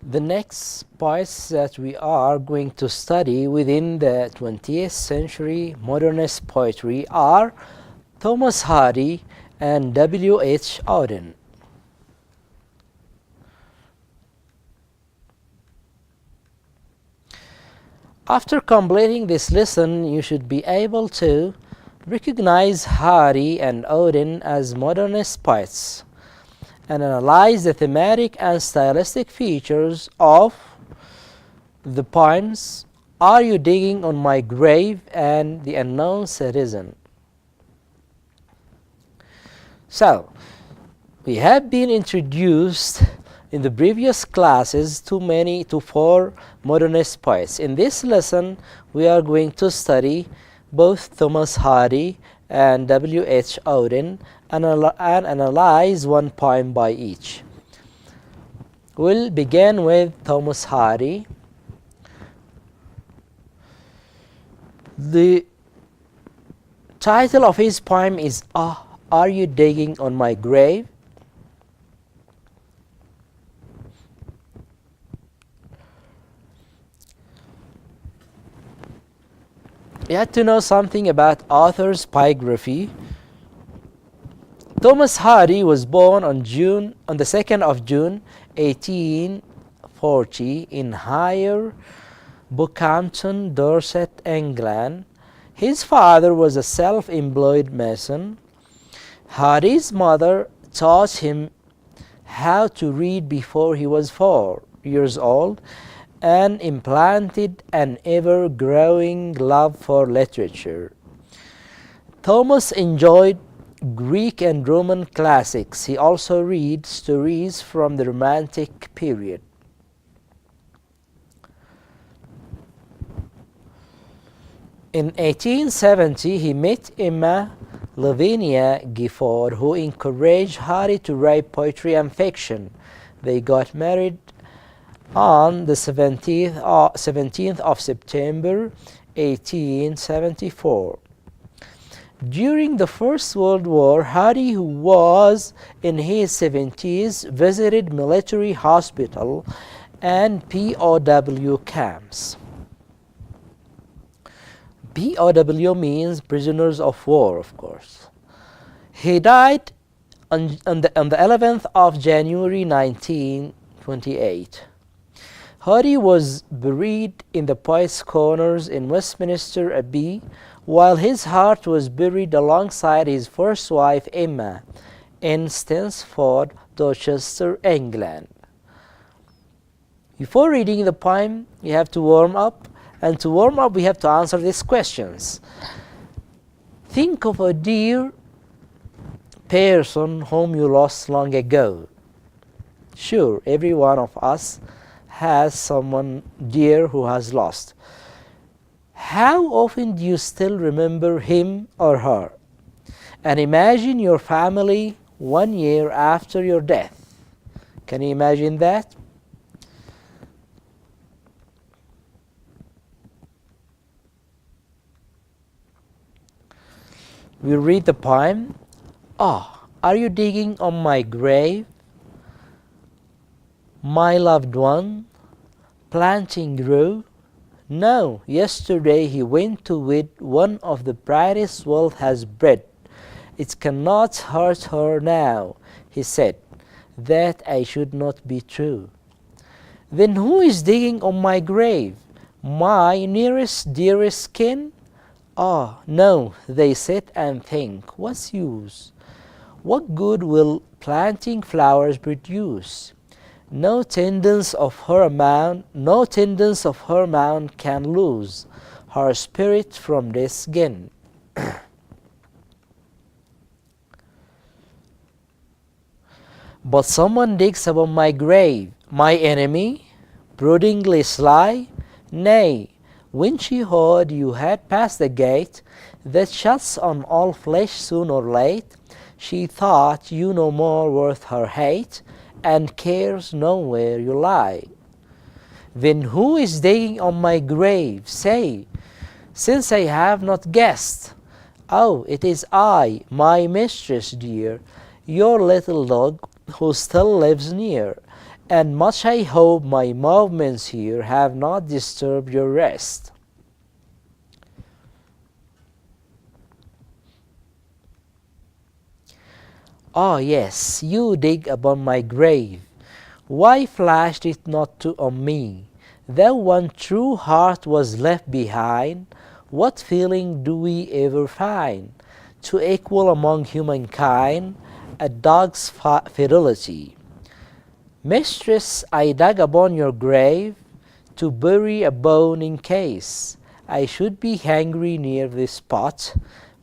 The next poets that we are going to study within the 20th century modernist poetry are Thomas Hardy and W.H. Auden. After completing this lesson, you should be able to recognize Hardy and Auden as modernist poets and analyze the thematic and stylistic features of the poems Are You Digging on My Grave and The Unknown Citizen. So, we have been introduced in the previous classes to four modernist poets. In this lesson, we are going to study both Thomas Hardy and W.H. Auden and analyze one poem by each. We'll begin with Thomas Hardy. The title of his poem is Are You Digging on My Grave? You have to know something about author's biography. Thomas Hardy was born on the 2nd of June 1840 in Higher Buckhampton, Dorset, England. His father was a self-employed mason. Hardy's mother taught him how to read before he was 4 years old and implanted an ever-growing love for literature. Thomas enjoyed Greek and Roman classics. He also read stories from the Romantic period. In 1870, he met Emma Lavinia Gifford, who encouraged Hardy to write poetry and fiction. They got married on the 17th of September 1874. During the First World War, Hardy, who was in his 70s, visited military hospital and POW camps. POW means prisoners of war, of course. He died on the 11th of January 1928. Hardy was buried in the Poets' Corners in Westminster Abbey, while his heart was buried alongside his first wife Emma in Stansford, Dorchester, England. Before reading the poem, you have to warm up, and to warm up we have to answer these questions. Think of a dear person whom you lost long ago. Sure, every one of us has someone dear who has lost. How often do you still remember him or her? And imagine your family 1 year after your death. Can you imagine that? We read the poem. Are you digging on my grave? My loved one, planting grew. No, yesterday he went to wed one of the brightest world has bred. It cannot hurt her now, he said, that I should not be true. Then who is digging on my grave? My nearest, dearest kin? No, they sit and think, what's use? What good will planting flowers produce? No tendons of her mound can lose her spirit from this skin. But someone digs upon my grave, my enemy, broodingly sly. Nay, when she heard you had passed the gate that shuts on all flesh soon or late, she thought you no more worth her hate, and cares know where you lie. Then who is digging on my grave? Say, since I have not guessed. Oh, it is I, my mistress dear. your little dog who still lives near, and much I hope my movements here have not disturbed your rest. Ah, yes, you dig upon my grave. Why flashed it not to on me? Though one true heart was left behind, what feeling do we ever find to equal among humankind a dog's fidelity? Mistress, I dug upon your grave to bury a bone in case I should be hungry near this spot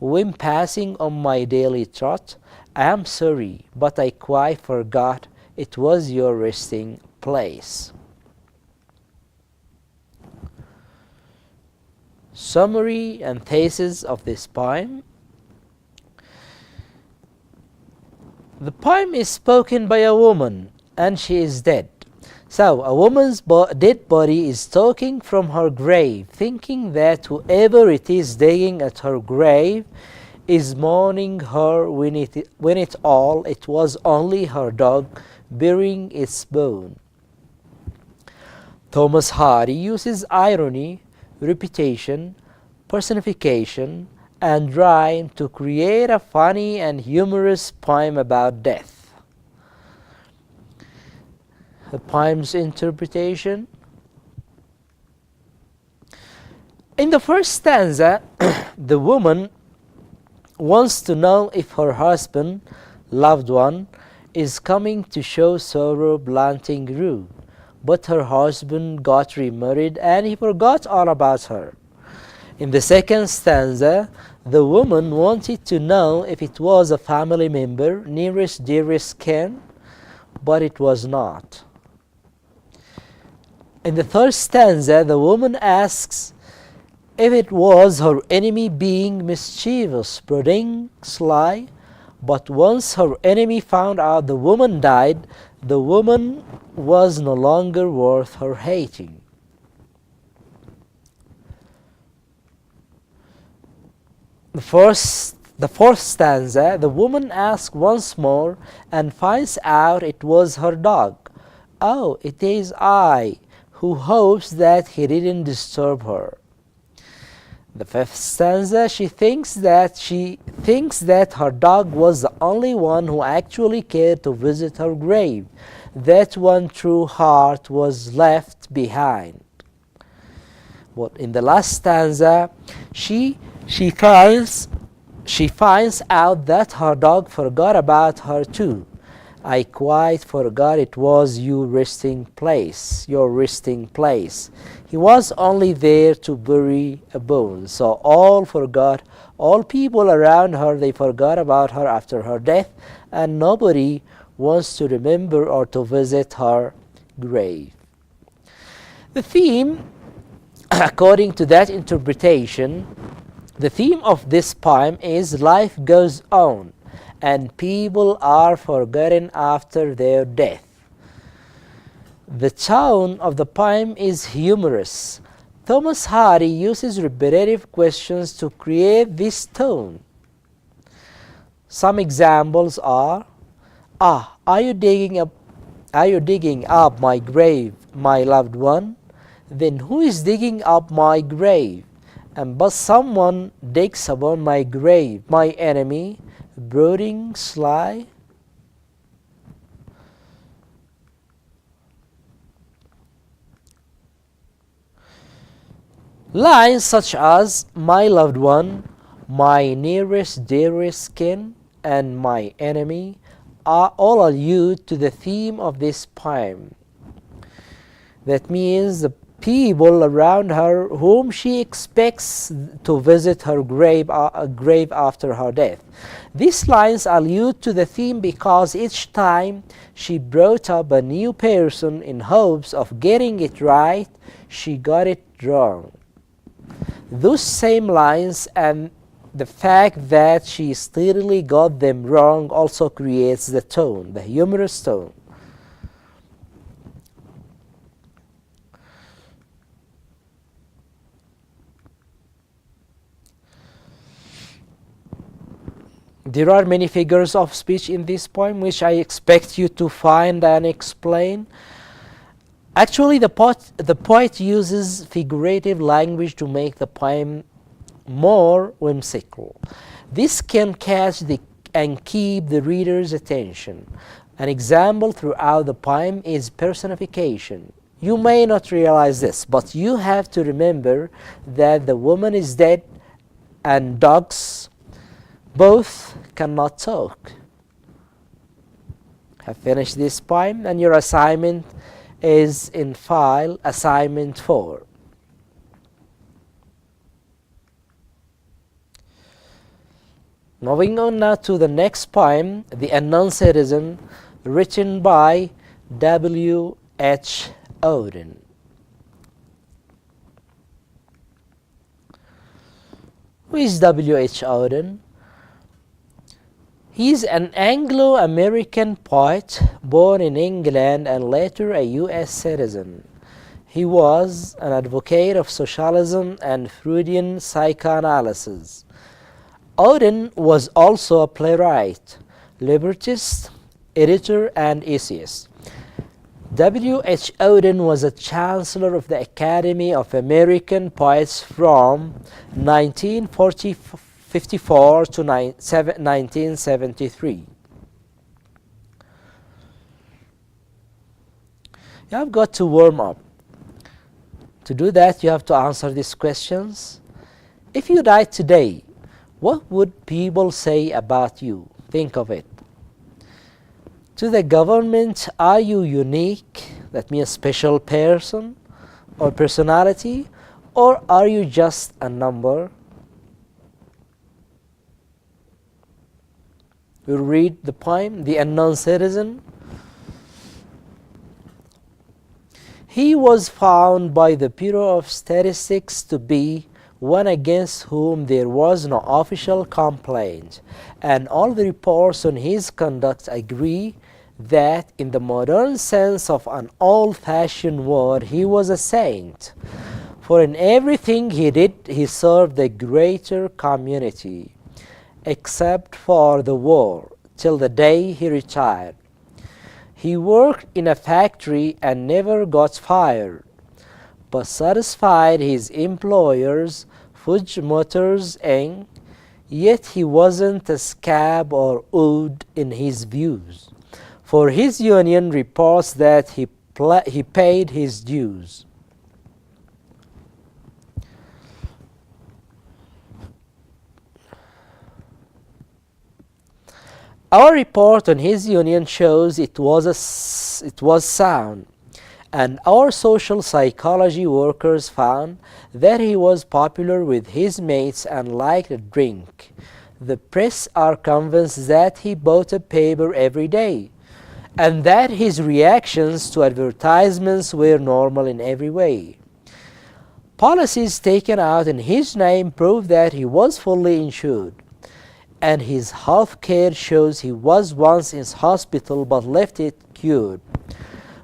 when passing on my daily trot. I am sorry, but I quite forgot it was your resting place. Summary and thesis of this poem. The poem is spoken by a woman and she is dead. So a woman's dead body is talking from her grave, thinking that whoever it is digging at her grave is mourning her when it was only her dog burying its bone. Thomas Hardy uses irony, repetition, personification, and rhyme to create a funny and humorous poem about death. The poem's interpretation. In the first stanza, the woman wants to know if her husband, loved one, is coming to show sorrow blunting rude. But her husband got remarried and he forgot all about her. In the second stanza, the woman wanted to know if it was a family member, nearest dearest kin, but it was not. In the third stanza, the woman asks if it was her enemy being mischievous, brooding, sly, but once her enemy found out the woman died, the woman was no longer worth her hating. The fourth stanza, the woman asks once more and finds out it was her dog. Oh, it is I, who hopes that he didn't disturb her. The fifth stanza, she thinks that her dog was the only one who actually cared to visit her grave, that one true heart was left behind. But in the last stanza, she finds out that her dog forgot about her too. I quite forgot it was your resting place. He was only there to bury a bone. So all people around her, they forgot about her after her death, and nobody wants to remember or to visit her grave. The theme, according to that interpretation, the theme of this poem is life goes on and people are forgotten after their death. The tone of the poem is humorous. Thomas Hardy uses repetitive questions to create this tone. Some examples are, are you digging up my grave, my loved one? Then who is digging up my grave? And but someone digs upon my grave, my enemy, brooding, sly. Lines such as my loved one, my nearest dearest kin, and my enemy are all allude to the theme of this poem. That means the people around her whom she expects to visit her grave after her death. These lines allude to the theme because each time she brought up a new person in hopes of getting it right, she got it wrong. Those same lines and the fact that she steadily got them wrong also creates the tone, the humorous tone. There are many figures of speech in this poem which I expect you to find and explain. Actually, the poet uses figurative language to make the poem more whimsical. This can catch and keep the reader's attention. An example throughout the poem is personification. You may not realize this, but you have to remember that the woman is dead and dogs both cannot talk. Have finished this poem, and your assignment is in file assignment 4. Moving on now to the next poem, The Unknown Citizen, written by W.H. Auden. Who is W.H. Auden? He is an Anglo-American poet born in England and later a U.S. citizen. He was an advocate of socialism and Freudian psychoanalysis. Auden was also a playwright, librettist, editor, and essayist. W.H. Auden was a chancellor of the Academy of American Poets from 1954 to 1973. You have got to warm up. To do that, you have to answer these questions. If you died today, what would people say about you? Think of it. To the government, are you unique? That means a special person or personality? Or are you just a number? We'll read the poem, The Unknown Citizen. He was found by the Bureau of Statistics to be one against whom there was no official complaint, and all the reports on his conduct agree that in the modern sense of an old-fashioned word, he was a saint. For in everything he did, he served the greater community, except for the war, till the day he retired. He worked in a factory and never got fired, but satisfied his employers, Fuji Motors Inc., yet he wasn't a scab or ood in his views, for his union reports that he paid his dues. Our report on his union shows it was sound, and our social psychology workers found that he was popular with his mates and liked a drink. The press are convinced that he bought a paper every day, and that his reactions to advertisements were normal in every way. Policies taken out in his name prove that he was fully insured, and his health care shows he was once in hospital but left it cured.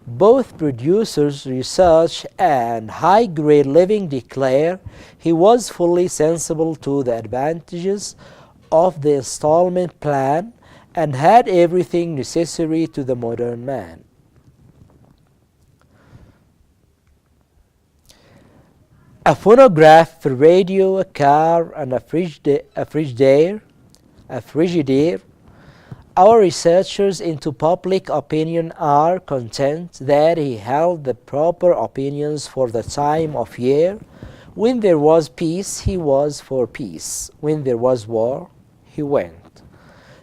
Both producers, research, and high-grade living declare he was fully sensible to the advantages of the installment plan and had everything necessary to the modern man. A phonograph, a radio, a car, and a frigidaire. Our researchers into public opinion are content that he held the proper opinions for the time of year. When there was peace, he was for peace. When there was war, he went.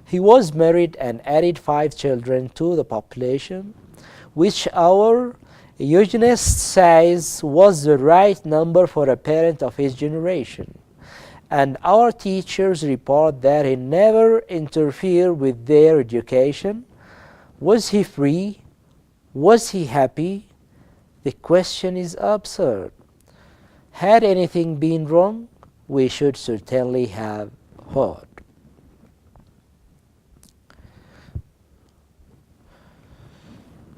He was married and added 5 children to the population, which our eugenist says was the right number for a parent of his generation. And our teachers report that he never interfered with their education. Was he free? Was he happy? The question is absurd. Had anything been wrong, we should certainly have heard.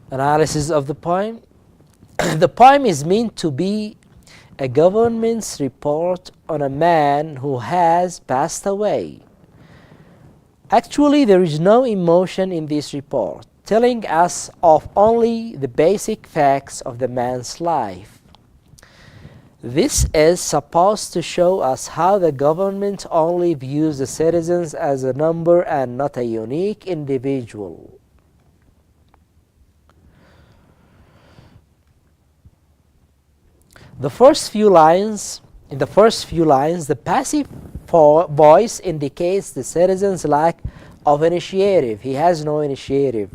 Analysis of the poem. The poem is meant to be a government's report on a man who has passed away. Actually, there is no emotion in this report, telling us of only the basic facts of the man's life. This is supposed to show us how the government only views the citizens as a number and not a unique individual. In the first few lines, the passive voice indicates the citizen's lack of initiative. He has no initiative.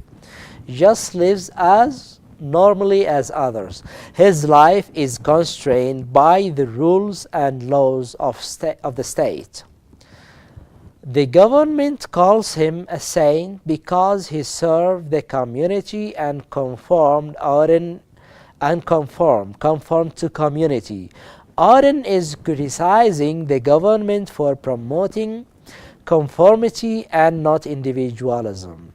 He just lives as normally as others. His life is constrained by the rules and laws of the state. The government calls him a saint because he served the community and conformed to community. Auden is criticizing the government for promoting conformity and not individualism.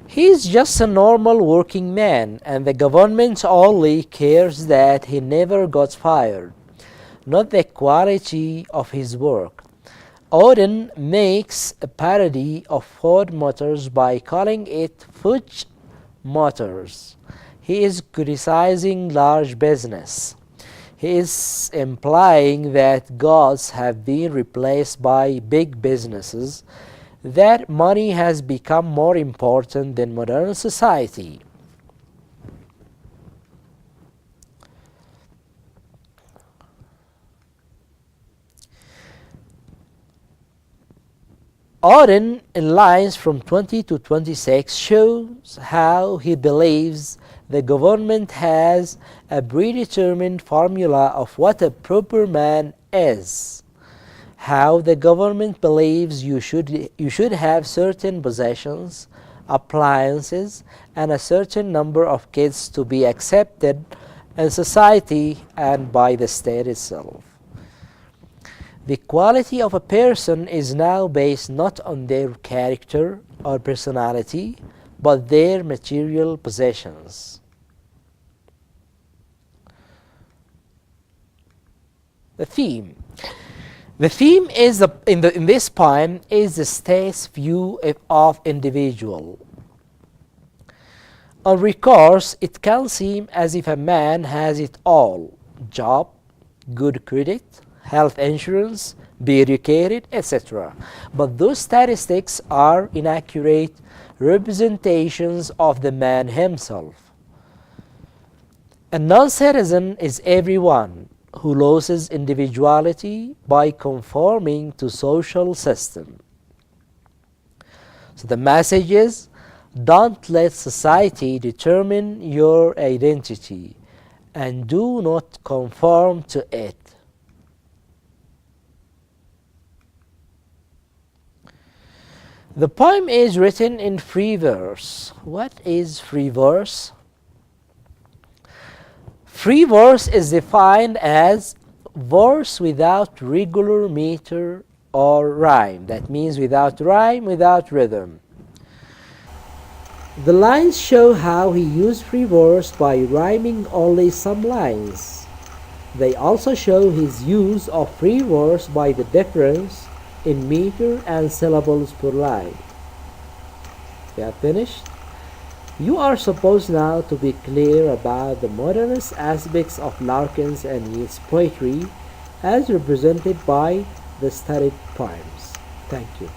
He is just a normal working man, and the government only cares that he never got fired, not the quality of his work. Auden makes a parody of Ford Motors by calling it Fudge Motors. He is criticizing large business. He is implying that gods have been replaced by big businesses, that money has become more important than modern society. Auden, in lines from 20 to 26, shows how he believes the government has a predetermined formula of what a proper man is. How the government believes you should have certain possessions, appliances, and a certain number of kids to be accepted in society and by the state itself. The quality of a person is now based not on their character or personality, but their material possessions. The theme. The theme is in this poem is the state's view of individual. On recourse, it can seem as if a man has it all: job, good credit, health insurance, be educated, etc. But those statistics are inaccurate representations of the man himself. A non-citizen is everyone who loses individuality by conforming to social system. So the message is, don't let society determine your identity, and do not conform to it. The poem is written in free verse. What is free verse? Free verse is defined as verse without regular meter or rhyme. That means without rhyme, without rhythm. The lines show how he used free verse by rhyming only some lines. They also show his use of free verse by the difference in meter and syllables per line. We have finished. You are supposed now to be clear about the modernist aspects of Larkin's and Yeats' poetry as represented by the studied poems. Thank you.